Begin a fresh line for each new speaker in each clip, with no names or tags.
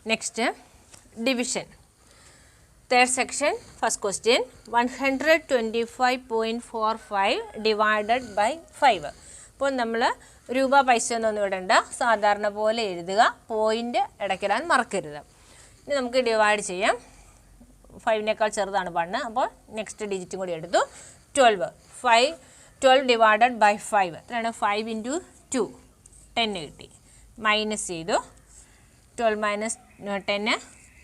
Next, division. Third section, first question, 125.45 divided by 5. അപ്പോൾ നമ്മൾ രൂപ പൈസ ഒന്നും ഇടണ്ട, സാധാരണ പോലെ എഴുതുക, പോയിൻ്റ് ഇടയ്ക്കിടാൻ മറക്കരുത്. ഇനി നമുക്ക് ഡിവൈഡ് ചെയ്യാം. 5നേക്കാൾ ചെറുതാണ് 1, അപ്പോൾ നെക്സ്റ്റ് ഡിജിറ്റും കൂടി എടുത്തു. 12 ഡിവൈഡഡ് ബൈ 5 എത്രയാണ്? 5 × 2 10 കിട്ടി. മൈനസ് ചെയ്തു. 12 മൈനസ് 10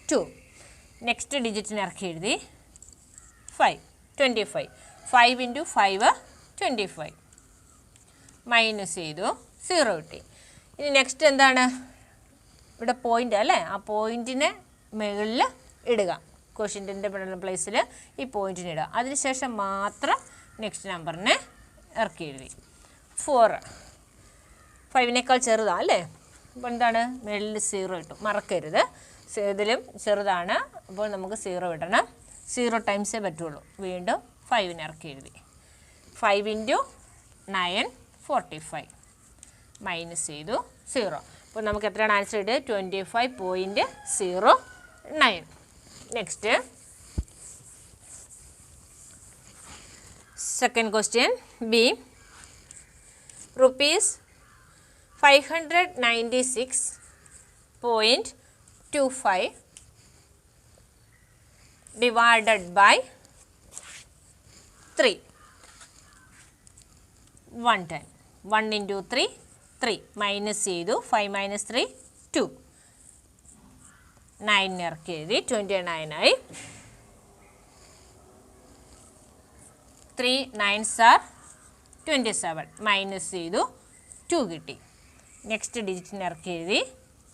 2. നെക്സ്റ്റ് ഡിജിറ്റിന് ഇറക്കി എഴുതി. 5 25. 5 × 5 25. മൈനസ് ചെയ്തു. 0 കിട്ടി. ഇനി നെക്സ്റ്റ് എന്താണ്? ഇവിടെ പോയിൻ്റ് അല്ലേ? ആ പോയിൻറ്റിനെ മുകളിൽ ഇടുക. ക്വസ്റ്റ്യൻ്റെ പ്ലേസിൽ ഈ പോയിൻറ്റിന് ഇടുക. അതിനുശേഷം മാത്രം നെക്സ്റ്റ് നമ്പറിനെ ഇറക്കി എഴുതി. 4 5നേക്കാൾ ചെറുതാണ് അല്ലേ? അപ്പോൾ എന്താണ്? മുകളിൽ 0 ഇട്ടു. മറക്കരുത്, ഇതിലും ചെറുതാണ്, അപ്പോൾ നമുക്ക് 0 ഇടണം. 0 ടൈംസേ പറ്റുള്ളൂ. വീണ്ടും 5നെ ഇറക്കി എഴുതി. 5 × 9 45. മൈനസ് ചെയ്തു. 0. അപ്പോൾ നമുക്ക് എത്രയാണ് ആൻസർ ഇടുക? 25.09. Next second question B. Rupees 596.25 divided by 3. 1 time. 1 × 3 3. Minus ചെയ്തു. 5 മൈനസ് 3 2. 9 ഇറക്കി എഴുതി. 29 ആയി. 3 9s are 27. മൈനസ് ചെയ്തു. 2 കിട്ടി. നെക്സ്റ്റ് ഡിജിറ്റിന് ഇറക്കി എഴുതി.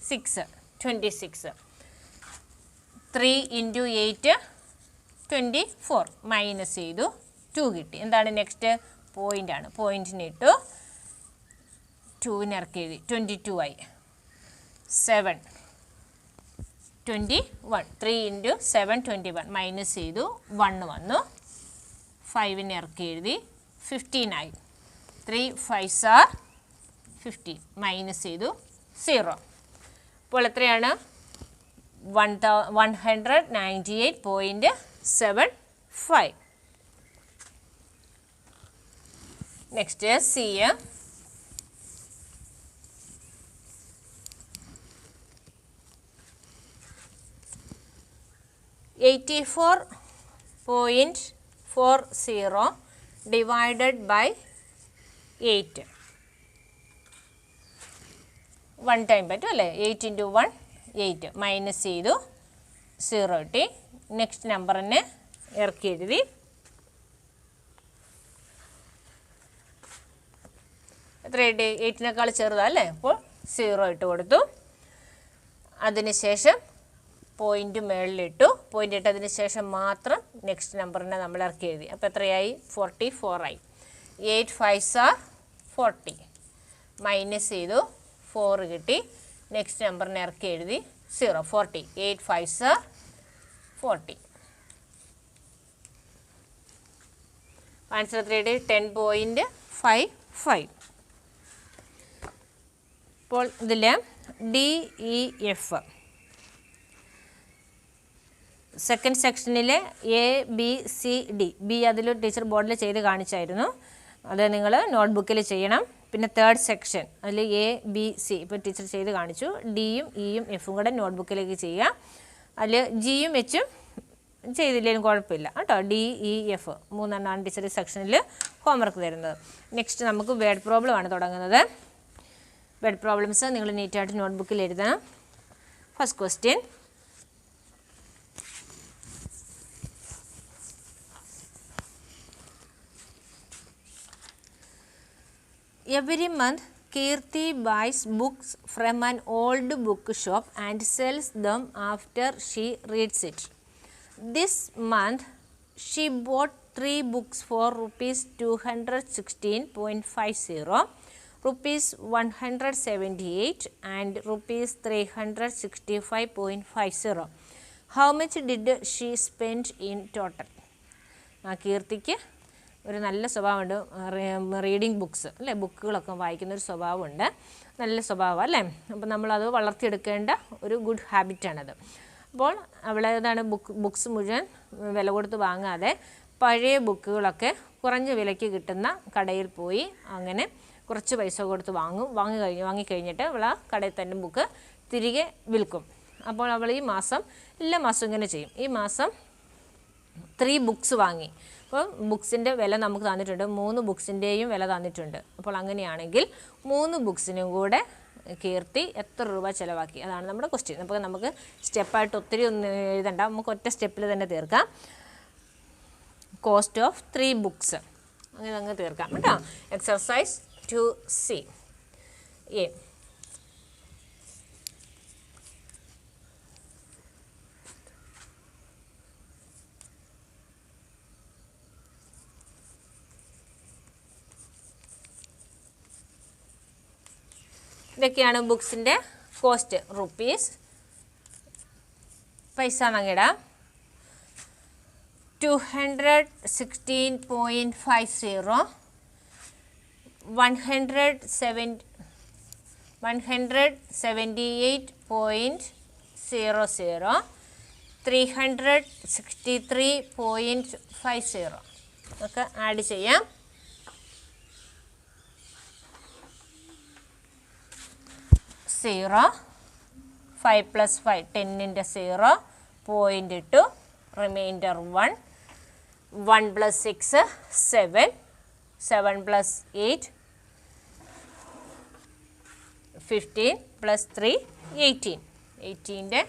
6 26. 3 × 8 24. മൈനസ് ചെയ്തു. 2 കിട്ടി. എന്താണ് നെക്സ്റ്റ്? പോയിൻ്റാണ്. പോയിൻറ്റിന് ഇട്ടു. 2ന് ഇറക്കി എഴുതി. 22 ആയി. 7 21. 3 × 7 21. മൈനസ് ചെയ്തു. 1 വന്നു. 5ന് ഇറക്കി എഴുതി. 15 ആയി. 3 5s are 15. മൈനസ് ചെയ്തു. 0. അപ്പോൾ എത്രയാണ്? 198.75. Next C. 84.40 divided by 8. 1 time പറ്റും അല്ലേ? 8 × 1 8. മൈനസ് ചെയ്തു. 0 കിട്ടി. നെക്സ്റ്റ് നമ്പറിനെ ഇറക്കി എഴുതി. എത്ര കിട്ടി? 8നേക്കാൾ ചെറുതാണ് അല്ലേ? അപ്പോൾ 0 ഇട്ട് കൊടുത്തു. അതിനുശേഷം പോയിൻ്റ് മുകളിലിട്ടു. പോയിൻ്റ് ഇട്ടതിന് ശേഷം മാത്രം നെക്സ്റ്റ് നമ്പറിനെ നമ്മൾ ഇറക്കി എഴുതി. അപ്പോൾ എത്രയായി? 44 ആയി. 8 5s are 40. മൈനസ് ചെയ്തു. 4 കിട്ടി. നെക്സ്റ്റ് നമ്പറിനെ ഇറക്കി എഴുതി. 0 40. 8 5s are 40. ആൻസർ എത്രയുടെ? 10.55. ഇപ്പോൾ ഇതിൽ DEF സെക്കൻഡ് സെക്ഷനിൽ ABCD ബി അതിൽ ടീച്ചർ ബോർഡിൽ ചെയ്ത് കാണിച്ചായിരുന്നു. അത് നിങ്ങൾ നോട്ട്ബുക്കിൽ ചെയ്യണം. പിന്നെ തേർഡ് സെക്ഷൻ അതിൽ ABC ഇപ്പോൾ ടീച്ചർ ചെയ്ത് കാണിച്ചു. ഡിയും ഇയും എഫും കൂടെ നോട്ട്ബുക്കിലേക്ക് ചെയ്യുക. അതിൽ ജിയും എച്ചും ചെയ്തില്ലെങ്കിലും കുഴപ്പമില്ല കേട്ടോ. DEF 3 ടീച്ചർ സെക്ഷനിൽ ഹോംവർക്ക് തരുന്നത്. നെക്സ്റ്റ് നമുക്ക് വേർഡ് പ്രോബ്ലം ആണ് തുടങ്ങുന്നത്. വേർഡ് പ്രോബ്ലംസ് നിങ്ങൾ നീറ്റായിട്ട് നോട്ട്ബുക്കിൽ എഴുതണം. First question. Every month, Kirti buys books from an old bookshop and sells them after she reads it. This month, she bought 3 books for rupees 216.50, rupees 178 and rupees 365.50. How much did she spend in total? കീർത്തിക്ക് ഒരു നല്ല സ്വഭാവമുണ്ട്, reading books അല്ലേ, ബുക്കുകളൊക്കെ വായിക്കുന്നൊരു സ്വഭാവമുണ്ട്, നല്ല സ്വഭാവം അല്ലേ. അപ്പോൾ നമ്മളത് വളർത്തിയെടുക്കേണ്ട ഒരു ഗുഡ് ഹാബിറ്റാണത്. അപ്പോൾ അവളേതാണ് ബുക്സ് മുഴുവൻ വില കൊടുത്ത് വാങ്ങാതെ പഴയ ബുക്കുകളൊക്കെ കുറഞ്ഞ വിലയ്ക്ക് കിട്ടുന്ന കടയിൽ പോയി അങ്ങനെ കുറച്ച് പൈസ കൊടുത്ത് വാങ്ങിക്കഴിഞ്ഞിട്ട് അവൾ ആ കടയിൽ തന്നെ ബുക്ക് തിരികെ വിൽക്കും. അപ്പോൾ അവൾ ഈ മാസം എല്ലാ മാസവും ഇങ്ങനെ ചെയ്യും. ഈ മാസം 3 ബുക്സ് വാങ്ങി. അപ്പോൾ ബുക്സിൻ്റെ വില നമുക്ക് തന്നിട്ടുണ്ട്, 3 ബുക്സിൻ്റെയും വില തന്നിട്ടുണ്ട്. അപ്പോൾ അങ്ങനെയാണെങ്കിൽ 3 ബുക്സിനും കൂടെ കീർത്തി എത്ര രൂപ ചിലവാക്കി, അതാണ് നമ്മുടെ ക്വസ്റ്റ്യൻ. അപ്പോൾ നമുക്ക് സ്റ്റെപ്പായിട്ട് ഒത്തിരി ഒന്നും എഴുതണ്ട, നമുക്ക് ഒറ്റ സ്റ്റെപ്പിൽ തന്നെ തീർക്കാം. കോസ്റ്റ് ഓഫ് 3 ബുക്സ് അങ്ങനെ അങ്ങ് തീർക്കാം കേട്ടോ. Exercise 2C. ഇതൊക്കെയാണ് ബുക്സിൻ്റെ കോസ്റ്റ്. റുപ്പീസ് പൈസ നങ്ങിടാം. 216.50, 178.00, 363.50 ഒക്കെ ആഡ് ചെയ്യാം. 0, 5 + 5 10 × 0, 0.2, റിമൈൻഡർ 1, 1 + 6 7, 7 + 8 15 + 3 18, 18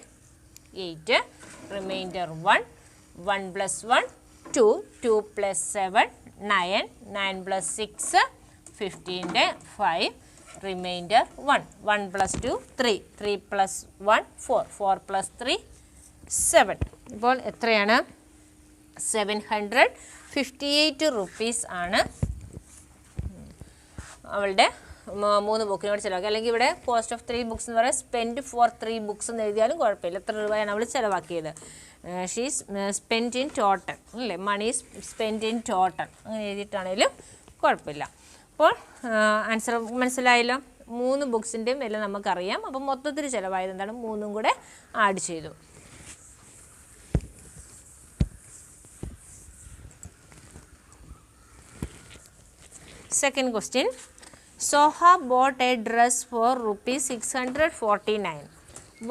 8, റിമൈൻഡർ 1, 1 + 1 2, 2 + 7 9, 9 + 6 15 5, റിമൈൻഡർ 1, 1 + 2 3, 3 + 1 4, 4 + 3 7. ഇപ്പോൾ എത്രയാണ്? 758 റുപ്പീസ് ആണ് അവളുടെ 3 ബുക്കിനോട് ചിലവാക്കി. അല്ലെങ്കിൽ ഇവിടെ കോസ്റ്റ് ഓഫ് 3 ബുക്സ് എന്ന് പറയാം, സ്പെൻഡ് ഫോർ 3 ബുക്സ് എന്ന് എഴുതിയാലും കുഴപ്പമില്ല. എത്ര രൂപയാണ് അവൾ ചിലവാക്കിയത്? ഷീസ് സ്പെൻഡ് ഇൻ ടോട്ടൽ അല്ലേ, മണി സ്പെൻഡ് ഇൻ ടോട്ടൽ അങ്ങനെ എഴുതിയിട്ടാണെങ്കിലും കുഴപ്പമില്ല. അപ്പോൾ ആൻസർ മനസ്സിലായല്ലോ. 3 ബുക്സിൻ്റെയും വില നമുക്കറിയാം. അപ്പം മൊത്തത്തിൽ ചിലവായത് എന്താണ്? 3ഉം കൂടെ ആഡ് ചെയ്തു. Second question. Soha bought a dress for ₹649.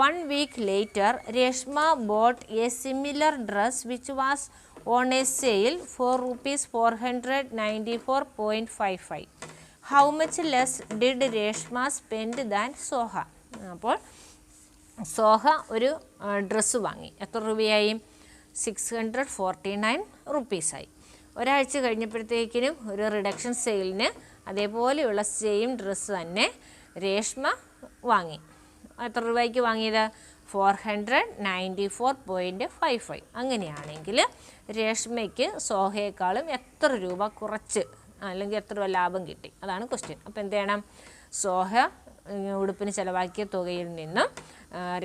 1 week later, Reshma bought a similar dress which was on a sale for ₹494.55. How much less did Reshma spend than Soha? അപ്പോൾ സോഹ ഒരു ഡ്രസ്സ് വാങ്ങി. എത്ര രൂപയായി? 649 റുപ്പീസായി. ഒരാഴ്ച കഴിഞ്ഞപ്പോഴത്തേക്കിനും ഒരു റിഡക്ഷൻ സെയിലിന് അതേപോലെയുള്ള same dress തന്നെ രേഷ്മ വാങ്ങി. എത്ര രൂപയ്ക്ക് വാങ്ങിയത്? 494.55. അങ്ങനെയാണെങ്കിൽ രേഷ്മയ്ക്ക് സോഹയെക്കാളും എത്ര രൂപ കുറച്ച് അല്ലെങ്കിൽ എത്ര രൂപ ലാഭം കിട്ടി? അതാണ് ക്വസ്റ്റ്യൻ. അപ്പോൾ എന്ത് ചെയ്യണം? സോഹ ഉടുപ്പിന് ചിലവാക്കിയ തുകയിൽ നിന്നും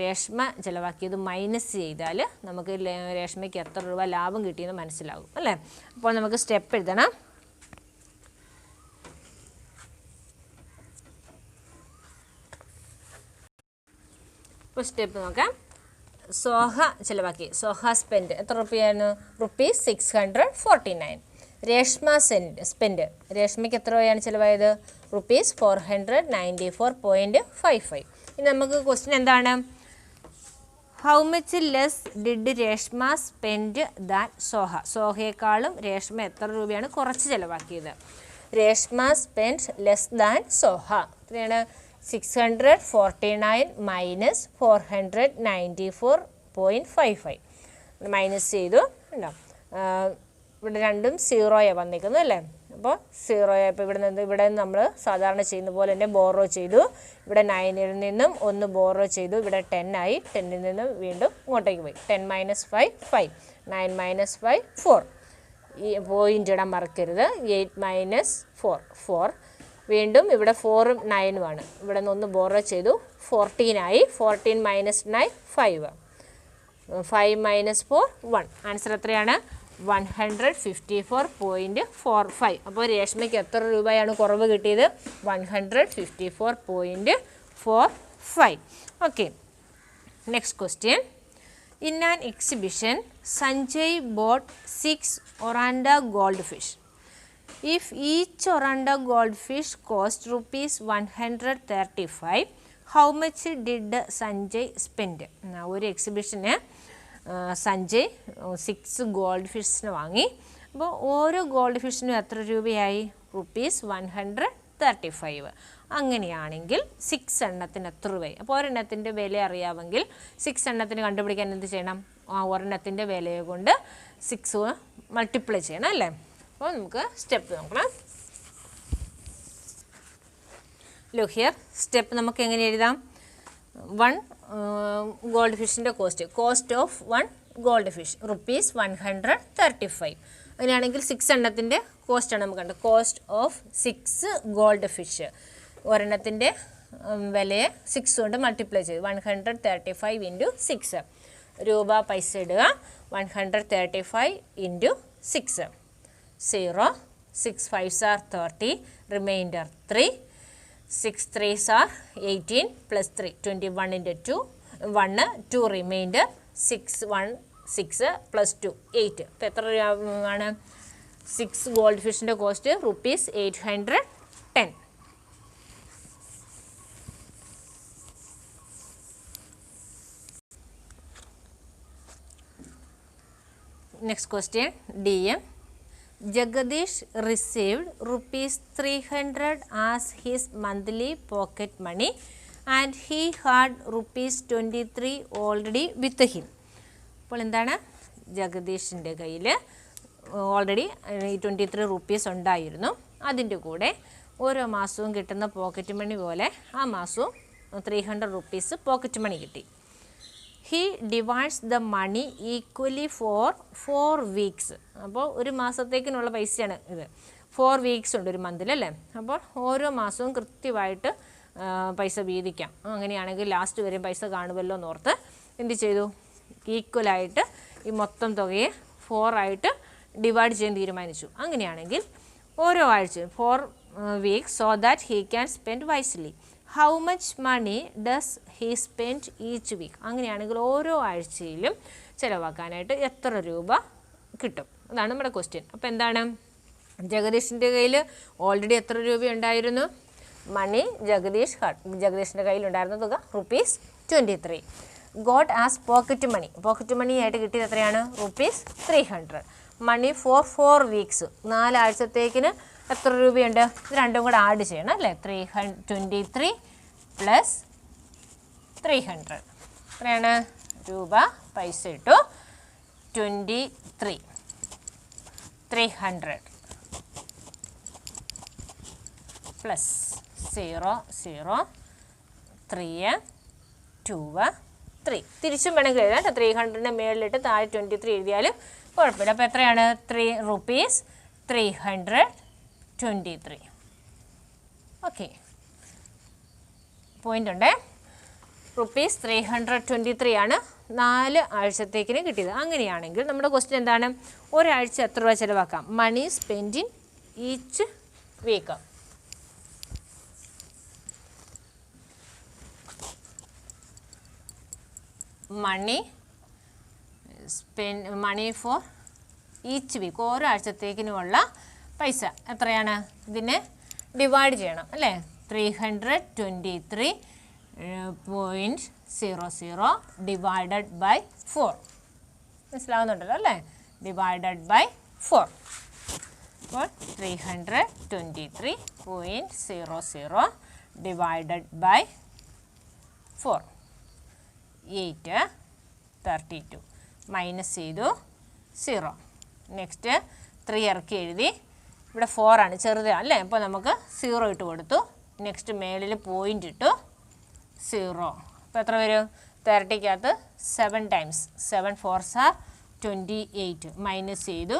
രേഷ്മ ചിലവാക്കിയത് മൈനസ് ചെയ്താൽ നമുക്ക് രേഷ്മയ്ക്ക് എത്ര രൂപ ലാഭം കിട്ടിയെന്ന് മനസ്സിലാകും അല്ലേ. അപ്പോൾ നമുക്ക് സ്റ്റെപ്പ് എഴുതണം. ഇപ്പോൾ സ്റ്റെപ്പ് നോക്കാം. സോഹ ചിലവാക്കി, സോഹ സ്പെൻഡ് എത്ര റുപ്യായിരുന്നു? ₹649. രേഷ്മ സ്പെൻഡ്, രേഷ്മയ്ക്ക് എത്ര രൂപയാണ് ചിലവായത്? ₹494.55. ഇനി നമുക്ക് ക്വസ്റ്റ്യൻ എന്താണ്? How much less did Reshma spend than Soha? സോഹയെക്കാളും രേഷ്മ എത്ര രൂപയാണ് കുറച്ച് ചിലവാക്കിയത്? Reshma spend less than Soha. എത്രയാണ്? 649 മൈനസ് 494.55 മൈനസ് ചെയ്തു. ഉണ്ടോ? ഇവിടെ രണ്ടും സീറോയാണ് വന്നിരിക്കുന്നത് അല്ലേ. അപ്പോൾ സീറോയായപ്പോൾ ഇവിടെ നമ്മൾ സാധാരണ ചെയ്യുന്ന പോലെ തന്നെ ബോറോ ചെയ്തു. ഇവിടെ 9ൽ നിന്നും 1 ബോറോ ചെയ്തു. ഇവിടെ 10 ആയി. 10ൽ നിന്നും വീണ്ടും ഇങ്ങോട്ടേക്ക് പോയി. 10 - 5 5, 9 - 5 4. ഈ പോയിൻ്റ് ഇടാൻ മറക്കരുത്. 8 - 4 4. വീണ്ടും ഇവിടെ 4ഉം 9ഉം ആണ്. ഇവിടെ നിന്ന് 1 ബോറോ ചെയ്തു. 14 ആയി. 14 - 9 5. 5 - 4 1. ആൻസർ എത്രയാണ്? 154.45. അപ്പോൾ രേഷ്മയ്ക്ക് എത്ര രൂപയാണ് കുറവ് കിട്ടിയത്? 154.45. Okay, next question. In an exhibition, Sanjay bought 6 Oranda goldfish. If each Oranda goldfish cost rupees 135, how much did Sanjay spend? ഒരു എക്സിബിഷന് സഞ്ജയ് 6 ഗോൾഡ് ഫിഷിന് വാങ്ങി. അപ്പോൾ ഓരോ ഗോൾഡ് ഫിഷിനും എത്ര രൂപയായി? ₹135. അങ്ങനെയാണെങ്കിൽ 6 എണ്ണത്തിന് എത്ര രൂപയായി? അപ്പോൾ ഒരെണ്ണത്തിൻ്റെ വില അറിയാമെങ്കിൽ 6 എണ്ണത്തിന് കണ്ടുപിടിക്കാൻ എന്ത് ചെയ്യണം? ആ ഒരെണ്ണത്തിൻ്റെ വിലയെ കൊണ്ട് 6 മൾട്ടിപ്ലൈ ചെയ്യണം അല്ലേ? അപ്പോൾ നമുക്ക് സ്റ്റെപ്പ് നോക്കണം. ലുക്ക് ഹിയർ, സ്റ്റെപ്പ് നമുക്ക് എങ്ങനെ എഴുതാം? 1 ഗോൾഡ് ഫിഷിൻ്റെ കോസ്റ്റ് ഓഫ് 1 ഗോൾഡ് ഫിഷ് ₹135. അങ്ങനെയാണെങ്കിൽ 6 എണ്ണത്തിൻ്റെ കോസ്റ്റാണ് നമുക്ക് കണ്ടത്. കോസ്റ്റ് ഓഫ് 6 ഗോൾഡ് ഫിഷ്, ഒരെണ്ണത്തിൻ്റെ വിലയെ 6 കൊണ്ട് മൾട്ടിപ്ലൈ ചെയ്തു. 135 × 6 രൂപ പൈസ ഇടുക. 135 × 6 0. 6 5s are 30, remainder 3. 6 3s are 18 plus 3 21 × 2 1 2 remainder 6 1 6 plus 2 8. അപ്പോൾ എത്ര രൂപയാണ്? 6 ഗോൾഡ് ഫിഷിൻ്റെ cost ₹810. Next question DM. Jagadish received ₹300 as his monthly pocket money and he had ₹23 already with him. അപ്പോൾ എന്താണ്? ജഗദീഷിൻ്റെ കയ്യിൽ ഓൾറെഡി ₹23 ഉണ്ടായിരുന്നു. അതിൻ്റെ കൂടെ ഓരോ മാസവും കിട്ടുന്ന പോക്കറ്റ് മണി പോലെ ആ മാസവും ₹300 പോക്കറ്റ് മണി കിട്ടി. He divides the money equally for 4 weeks. അപ്പോൾ ഒരു മാസത്തേക്കിനുള്ള പൈസയാണ് ഇത്. 4 വീക്സ് ഉണ്ട് ഒരു മന്തിൽ അല്ലേ? അപ്പോൾ ഓരോ മാസവും കൃത്യമായിട്ട് പൈസ വീതിക്കാം. അങ്ങനെയാണെങ്കിൽ ലാസ്റ്റ് വരെ പൈസ കാണുമല്ലോ എന്നോർത്ത് എന്ത് ചെയ്തു? ഈക്വലായിട്ട് ഈ മൊത്തം തുകയെ 4 ആയിട്ട് ഡിവൈഡ് ചെയ്യാൻ തീരുമാനിച്ചു. അങ്ങനെയാണെങ്കിൽ ഓരോ ആഴ്ചയും 4 weeks so that he can spend wisely. How much money does he spend each week? അങ്ങനെയാണെങ്കിൽ ഓരോ ആഴ്ചയിലും ചിലവാക്കാനായിട്ട് എത്ര രൂപ കിട്ടും? അതാണ് നമ്മുടെ ക്വസ്റ്റ്യൻ. അപ്പോൾ എന്താണ്? ജഗദീഷിൻ്റെ കയ്യിൽ ഓൾറെഡി എത്ര രൂപയുണ്ടായിരുന്നു? മണി ജഗദീഷിൻ്റെ കയ്യിലുണ്ടായിരുന്ന തുക ₹23. Got as pocket money. Pocket money ആയിട്ട് കിട്ടിയത് എത്രയാണ്? ₹300. മണി ഫോർ 4 വീക്സ്, 4 ആഴ്ചത്തേക്കിന് എത്ര രൂപയുണ്ട്? ഇത് രണ്ടും കൂടെ ആഡ് ചെയ്യണം അല്ലേ? 23 പ്ലസ് 300 എത്രയാണ്? രൂപ പൈസ ഇട്ടു. 23 300 പ്ലസ് 0 0 3 2 3. തിരിച്ചും വേണമെങ്കിൽ എഴുതാം. 300ൻ്റെ മേളിലിട്ട് താഴെ 23 എഴുതിയാലും കുഴപ്പമില്ല. അപ്പോൾ എത്രയാണ്? ₹323. ഓക്കെ, പോയിൻ്റ് ഉണ്ട്. ₹323 ആണ് 4 ആഴ്ചത്തേക്കിന് കിട്ടിയത്. അങ്ങനെയാണെങ്കിൽ നമ്മുടെ ക്വസ്റ്റ്യൻ എന്താണ്? ഒരാഴ്ച എത്ര രൂപ ചിലവാക്കാം? Money spend in each week. Money for each week, ഓരോ ആഴ്ചത്തേക്കിനുമുള്ള പൈസ എത്രയാണ്? ഇതിനെ ഡിവൈഡ് ചെയ്യണം അല്ലേ? 323.00 ഡിവൈഡഡ് ബൈ 4. മനസ്സിലാവുന്നുണ്ടല്ലോ അല്ലേ? Divided by 4. അപ്പോൾ 323.00 ഡിവൈഡഡ് ബൈ 4 832. മൈനസ് ചെയ്തു 0. നെക്സ്റ്റ് 3 ഇറക്കി എഴുതി. ഇവിടെ 4 ആണ്, ചെറുതാണ് അല്ലേ? അപ്പോൾ നമുക്ക് 0 ഇട്ട് കൊടുത്തു. നെക്സ്റ്റ് മേളിൽ പോയിൻ്റ് ഇട്ടു 0. അപ്പോൾ എത്ര വരും? 30ക്കകത്ത് 7 ടൈംസ് 7 4s are 28. മൈനസ് ചെയ്തു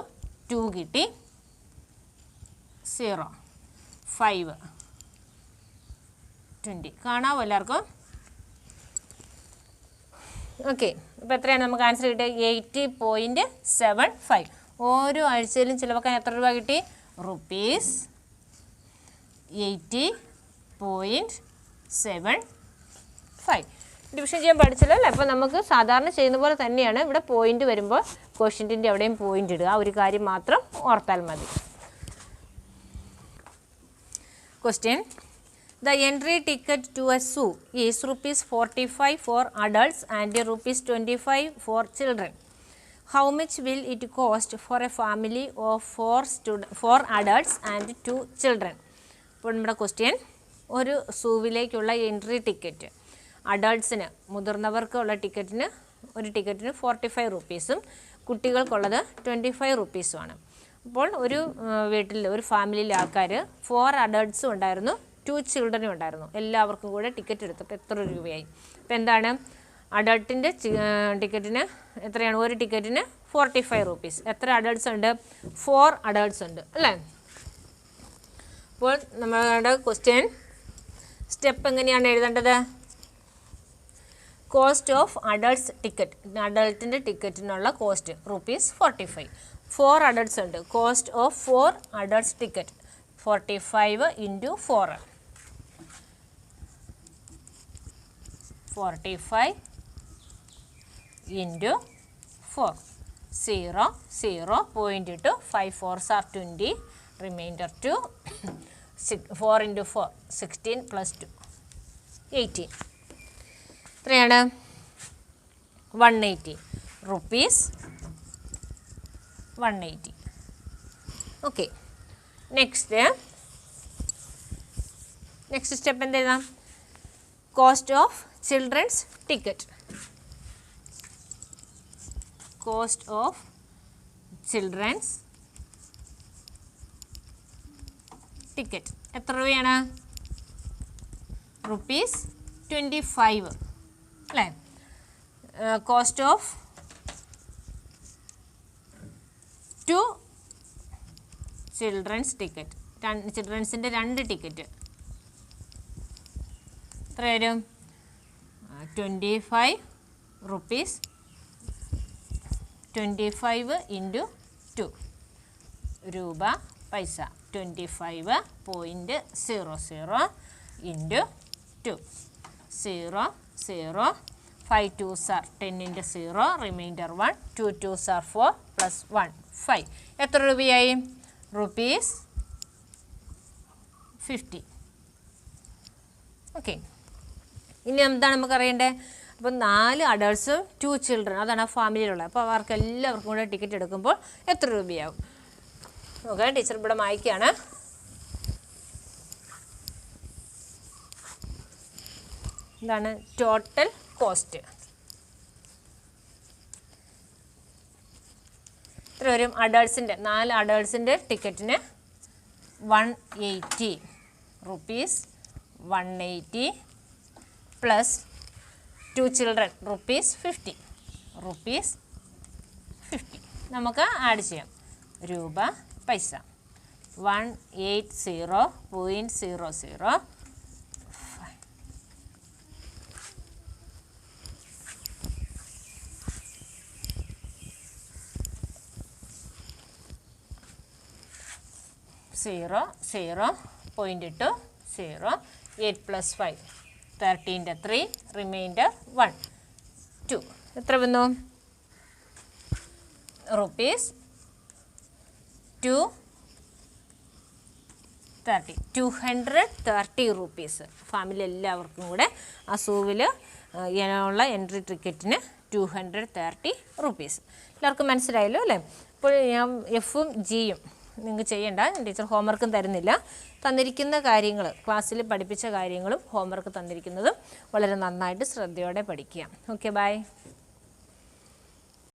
2 കിട്ടി. 0 5 20. കാണാമോ എല്ലാവർക്കും? ഓക്കെ, അപ്പോൾ എത്രയാണ് നമുക്ക് ആൻസർ കിട്ടിയത്? 80.75. ഓരോ ആഴ്ചയിലും ചിലവാക്കാൻ എത്ര രൂപ കിട്ടി? റുപ്പീസ് 80.75. ഡിവിഷൻ ചെയ്യാൻ പഠിച്ചല്ലോ അല്ലേ? അപ്പോൾ നമുക്ക് സാധാരണ ചെയ്യുന്ന പോലെ തന്നെയാണ് ഇവിടെ പോയിന്റ് വരുമ്പോൾ ക്വോഷ്യൻറ്റിൻ്റെ അവിടെയും പോയിന്റ് ഇടുക. ഒരു കാര്യം മാത്രം ഓർത്താൽ മതി. Question: The entry ticket to a zoo is ₹45 for adults and ₹25 for children. How much will it cost for a family of 4 adults and 2 children? ഇപ്പോൾ നമ്മുടെ ക്വസ്റ്റ്യൻ, ഒരു സൂവിലേക്കുള്ള എൻട്രി ടിക്കറ്റ് അഡൾട്ട്സിന്, മുതിർന്നവർക്കുള്ള ടിക്കറ്റിന് ഒരു ടിക്കറ്റിന് 45 റുപ്പീസും കുട്ടികൾക്കുള്ളത് 25 റുപ്പീസുമാണ്. അപ്പോൾ ഒരു വീട്ടിൽ, ഒരു ഫാമിലിയിലെ ആൾക്കാർ 4 അഡൾട്ട്സും ഉണ്ടായിരുന്നു, 2 ചിൽഡ്രനും ഉണ്ടായിരുന്നു. എല്ലാവർക്കും കൂടെ ടിക്കറ്റ് എടുത്തപ്പോൾ എത്ര രൂപയായി? അപ്പോൾ എന്താണ്, അഡൾട്ടിൻ്റെ ടിക്കറ്റിന് എത്രയാണ്? ഒരു ടിക്കറ്റിന് 45 റുപ്പീസ്. എത്ര അഡൾട്ട്സ് ഉണ്ട്? 4 അഡൾട്ട്സ് ഉണ്ട് അല്ലേ? അപ്പോൾ നമ്മുടെ ക്വസ്റ്റ്യൻ സ്റ്റെപ്പ് എങ്ങനെയാണ് എഴുതേണ്ടത്? കോസ്റ്റ് ഓഫ് അഡൾട്ട്സ് ടിക്കറ്റ്, അഡൾട്ടിൻ്റെ ടിക്കറ്റിനുള്ള കോസ്റ്റ് ₹45. 4 അഡൾട്ട്സ് ഉണ്ട്. Cost of 4 adults ticket 45 × 4. 45 × 4. 0, 0, point ഇട്ടു. 5 4s are 20, റിമൈൻഡർ 2. 4 × 4 16 + 2 18. എത്രയാണ്? 180 റുപ്പീസ്. 180. ഓക്കെ, നെക്സ്റ്റ് സ്റ്റെപ്പ് എന്ത് എഴുതാം? Cost of children's ticket. Cost of children's ticket എത്ര രൂപയാണ്? ₹25 അല്ലേ? കോസ്റ്റ് ഓഫ് 2 ചിൽഡ്രൻസ് ടിക്കറ്റ്, ചിൽഡ്രൻസിൻ്റെ 2 ടിക്കറ്റ് എത്ര വരും? 25 റുപ്പീസ്. 25 × 2 രൂപ പൈസ. 25.00 × 2. 0, 0. 5 2s are 10 × 0, reminder 1. 2 2s are 4 + 1 5. എത്ര രൂപയായി? ₹50. ഓക്കെ, ഇനി എന്താണ് നമുക്ക് അറിയേണ്ടത്? അപ്പോൾ 4 അഡൾട്ട്സും 2 ചിൽഡ്രൻ, അതാണ് ആ ഫാമിലിയിലുള്ളത്. അപ്പോൾ അവർക്ക് എല്ലാവർക്കും കൂടെ ടിക്കറ്റ് എടുക്കുമ്പോൾ എത്ര രൂപയാവും? ഓക്കെ, ടീച്ചർ ഇവിടെ വായിക്കുകയാണ്. ഇതാണ് ടോട്ടൽ കോസ്റ്റ്. എത്ര വരും? അഡൾട്ട്സിൻ്റെ 4 അഡൾട്ട്സിൻ്റെ ടിക്കറ്റിന് 180 റുപ്പീസ്. 180 plus 2 children ₹50. ₹50 നമുക്ക് ആഡ് ചെയ്യാം. രൂപ പൈസ 180.00. സീറോ 0 പോയിൻ്റ് ഇട്ടു. 0 8 + 5 13 × 3, റിമൈൻഡർ 1 2. എത്ര വന്നു? ₹230 റുപ്പീസ്. ഫാമിലി എല്ലാവർക്കും കൂടെ ആ സൂവിൽ ഉള്ള എൻട്രി ടിക്കറ്റിന് 230 റുപ്പീസ്. എല്ലാവർക്കും മനസ്സിലായല്ലോ അല്ലേ? ഇപ്പോൾ ഞാൻ എഫും ജിയും നിങ്ങൾക്ക് ചെയ്യേണ്ട, ടീച്ചർ ഹോംവർക്കും തരുന്നില്ല. തന്നിരിക്കുന്ന കാര്യങ്ങൾ, ക്ലാസ്സിൽ പഠിപ്പിച്ച കാര്യങ്ങളും ഹോംവർക്ക് തന്നിരിക്കുന്നതും വളരെ നന്നായിട്ട് ശ്രദ്ധയോടെ പഠിക്കുക. Okay, by.